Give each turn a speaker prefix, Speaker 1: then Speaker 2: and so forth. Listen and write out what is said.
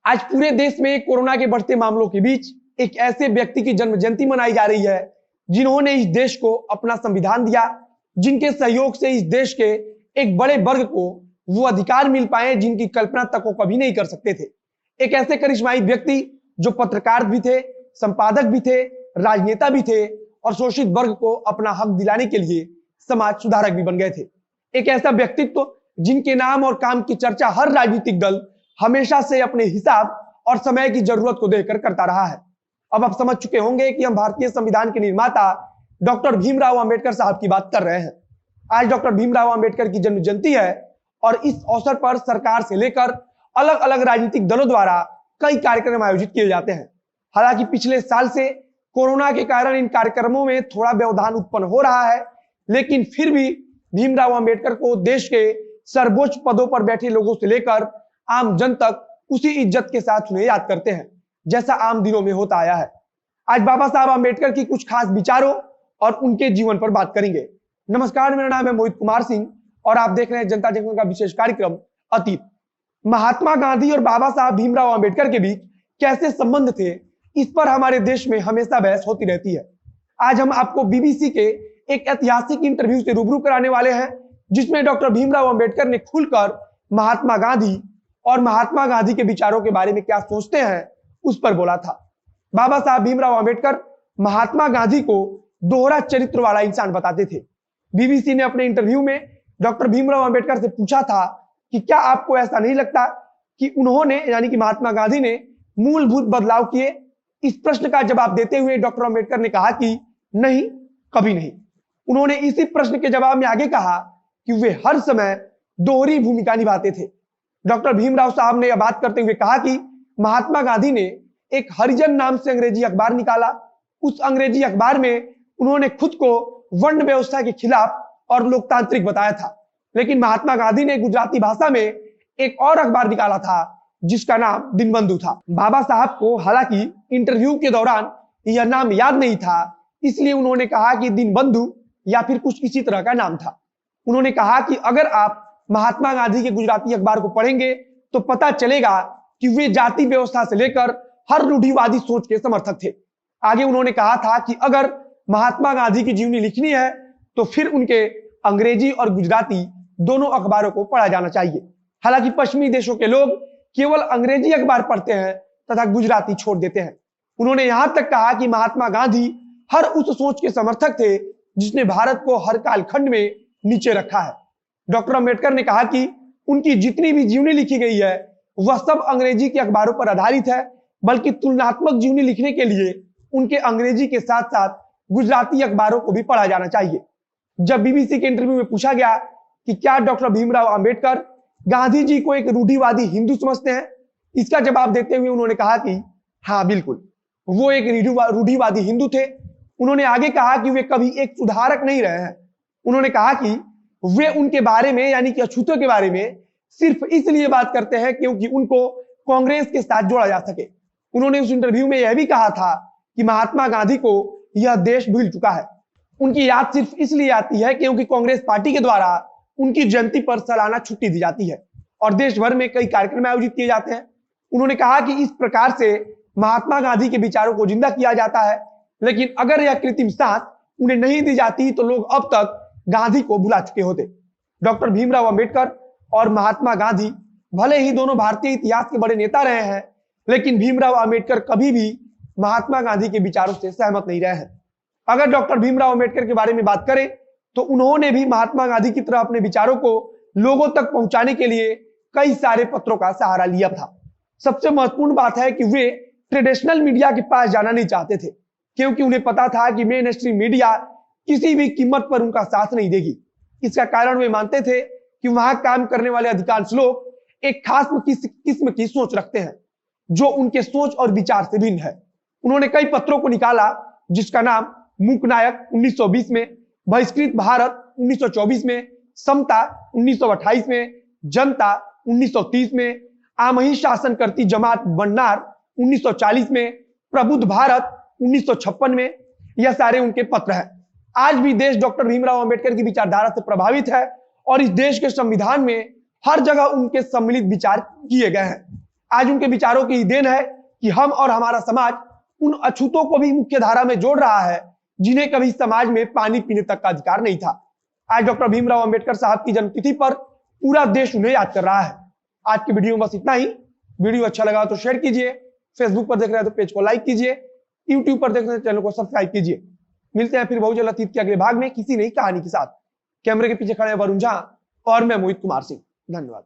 Speaker 1: आज पूरे देश में कोरोना के बढ़ते मामलों के बीच एक ऐसे व्यक्ति की जन्म जयंती मनाई जा रही है जिन्होंने इस देश को अपना संविधान दिया, जिनके सहयोग से इस देश के एक बड़े वर्ग को वो अधिकार मिल पाए जिनकी कल्पना तक वो कभी नहीं कर सकते थे। एक ऐसे करिश्माई व्यक्ति जो पत्रकार भी थे, संपादक भी थे, राजनेता भी थे और शोषित वर्ग को अपना हक दिलाने के लिए समाज सुधारक भी बन गए थे। एक ऐसा व्यक्तित्व जिनके नाम और काम की चर्चा हर राजनीतिक दल हमेशा से अपने हिसाब और समय की जरूरत को देखकर करता रहा है। अब आप समझ चुके होंगे कि हम भारतीय संविधान के निर्माता डॉक्टर भीमराव अंबेडकर साहब की बात कर रहे हैं। आज डॉक्टर भीमराव अंबेडकर की जन्म जयंती है और इस अवसर पर सरकार से लेकर अलग अलग राजनीतिक दलों द्वारा कई कार्यक्रम आयोजित किए जाते हैं। हालांकि पिछले साल से कोरोना के कारण इन कार्यक्रमों में थोड़ा व्यवधान उत्पन्न हो रहा है, लेकिन फिर भी भीमराव अंबेडकर को देश के सर्वोच्च पदों पर बैठे लोगों से लेकर आम जन तक उसी इज्जत के साथ उन्हें याद करते हैं जैसा आम दिनों में होता आया है। आज बाबा साहब अंबेडकर की कुछ खास विचारों और उनके जीवन पर बात करेंगे। नमस्कार, मेरा नाम है मोहित कुमार सिंह और आप देख रहे हैं जनता जंगल का विशेष कार्यक्रम अतीत। महात्मा गांधी और बाबा साहब भीमराव अंबेडकर के बीच कैसे संबंध थे, इस पर हमारे देश में हमेशा बहस होती रहती है। आज हम आपको बीबीसी के एक ऐतिहासिक इंटरव्यू से रूबरू कराने वाले हैं जिसमें डॉक्टर भीमराव अंबेडकर ने खुलकर महात्मा गांधी और महात्मा गांधी के विचारों के बारे में क्या सोचते हैं उस पर बोला था। बाबा साहब भीमराव अंबेडकर महात्मा गांधी को दोहरा चरित्र वाला इंसान बताते थे। बीबीसी ने अपने इंटरव्यू में डॉक्टर भीमराव अंबेडकर से पूछा था कि क्या आपको ऐसा नहीं लगता कि उन्होंने यानी कि महात्मा गांधी ने मूलभूत बदलाव किए। इस प्रश्न का जवाब देते हुए डॉक्टर अंबेडकर ने कहा कि नहीं, कभी नहीं। उन्होंने इसी प्रश्न के जवाब में आगे कहा कि वे हर समय दोहरी भूमिका निभाते थे। डॉक्टर भीमराव साहब ने यह बात करते हुए कहा कि महात्मा गांधी ने एक हरिजन नाम से अंग्रेजी अखबार निकाला। उस अंग्रेजी अखबार में उन्होंने खुद को वर्ण व्यवस्था के खिलाफ और लोकतांत्रिक बताया था, लेकिन महात्मा गांधी ने गुजराती भाषा में एक और अखबार निकाला था जिसका नाम दिनबंधु था। बाबा साहब को हालांकि इंटरव्यू के दौरान यह नाम याद नहीं था, इसलिए उन्होंने कहा कि दिनबंधु या फिर कुछ इसी तरह का नाम था। उन्होंने कहा कि अगर आप महात्मा गांधी के गुजराती अखबार को पढ़ेंगे तो पता चलेगा कि वे जाति व्यवस्था से लेकर हर रूढ़िवादी सोच के समर्थक थे। आगे उन्होंने कहा था कि अगर महात्मा गांधी की जीवनी लिखनी है तो फिर उनके अंग्रेजी और गुजराती दोनों अखबारों को पढ़ा जाना चाहिए। हालांकि पश्चिमी देशों के लोग केवल अंग्रेजी अखबार पढ़ते हैं तथा गुजराती छोड़ देते हैं। उन्होंने यहां तक कहा कि महात्मा गांधी हर उस सोच के समर्थक थे जिसने भारत को हर कालखंड में नीचे रखा है। डॉक्टर अंबेडकर ने कहा कि उनकी जितनी भी जीवनी लिखी गई है वह सब अंग्रेजी के अखबारों पर आधारित है, बल्कि तुलनात्मक जीवनी लिखने के लिए उनके अंग्रेजी के साथ साथ गुजराती अखबारों को भी पढ़ा जाना चाहिए। जब बीबीसी के इंटरव्यू में पूछा गया कि क्या डॉक्टर भीमराव अंबेडकर गांधी जी को एक रूढ़िवादी हिंदू समझते हैं, इसका जवाब देते हुए उन्होंने कहा कि हाँ बिल्कुल, वो एक रूढ़िवादी हिंदू थे। उन्होंने आगे कहा कि वे कभी एक सुधारक नहीं रहे हैं। उन्होंने कहा कि वे उनके बारे में यानी कि अछूतों के बारे में सिर्फ इसलिए बात करते हैं क्योंकि उनको कांग्रेस के साथ जोड़ा जा सके। उन्होंने उस इंटरव्यू में यह भी कहा था कि महात्मा गांधी को यह देश भूल चुका है। उनकी याद सिर्फ इसलिए आती है क्योंकि कांग्रेस पार्टी के द्वारा उनकी जयंती पर सालाना छुट्टी दी जाती है और देश भर में कई कार्यक्रम आयोजित किए जाते हैं। उन्होंने कहा कि इस प्रकार से महात्मा गांधी के विचारों को जिंदा किया जाता है, लेकिन अगर यह कृत्रिम सांस उन्हें नहीं दी जाती तो लोग अब तक गांधी को भुला चुके होते। डॉक्टर भीमराव अंबेडकर और महात्मा गांधी भले ही दोनों भारतीय इतिहास के बड़े नेता रहे हैं, लेकिन भीमराव अंबेडकर कभी भी महात्मा गांधी के विचारों से सहमत नहीं रहे हैं। अगर डॉक्टर भीमराव अंबेडकर के बारे में बात करें तो उन्होंने भी महात्मा गांधी की तरह अपने विचारों को लोगों तक पहुंचाने के लिए कई सारे पत्रों का सहारा लिया था। सबसे महत्वपूर्ण बात है कि वे ट्रेडिशनल मीडिया के पास जाना नहीं चाहते थे क्योंकि उन्हें पता था कि मेन स्ट्रीम मीडिया किसी भी कीमत पर उनका साथ नहीं देगी। इसका कारण वे मानते थे कि वहां काम करने वाले अधिकांश लोग एक खास किस्म की सोच रखते हैं जो उनके सोच और विचार से भिन्न है। उन्होंने कई पत्रों को निकाला जिसका नाम मूक नायक 1920 में, बहिष्कृत भारत 1924 में, समता 1928 में, जनता 1930 में, आमही शासन करती जमात बन्नार 1940 में, प्रबुद्ध भारत 1956 में। यह सारे उनके पत्र हैं। आज भी देश डॉक्टर भीमराव अंबेडकर की विचारधारा से प्रभावित है और इस देश के संविधान में हर जगह उनके सम्मिलित विचार किए गए हैं। आज उनके विचारों की देन है कि हम और हमारा समाज उन अछूतों को भी मुख्य धारा में जोड़ रहा है जिन्हें कभी समाज में पानी पीने तक का अधिकार नहीं था। आज डॉक्टर भीमराव अंबेडकर साहब की जन्मतिथि पर पूरा देश उन्हें याद कर रहा है। आज की वीडियो में बस इतना ही। वीडियो अच्छा लगा तो शेयर कीजिए, फेसबुक पर देख रहे हैं तो पेज को लाइक कीजिए, यूट्यूब पर देख रहे हैं तो चैनल को सब्सक्राइब कीजिए। मिलते हैं फिर बहुत जल्द अतीत के अगले भाग में किसी नई कहानी के साथ। कैमरे के पीछे खड़े हैं वरुण झा और मैं मोहित कुमार सिंह। धन्यवाद।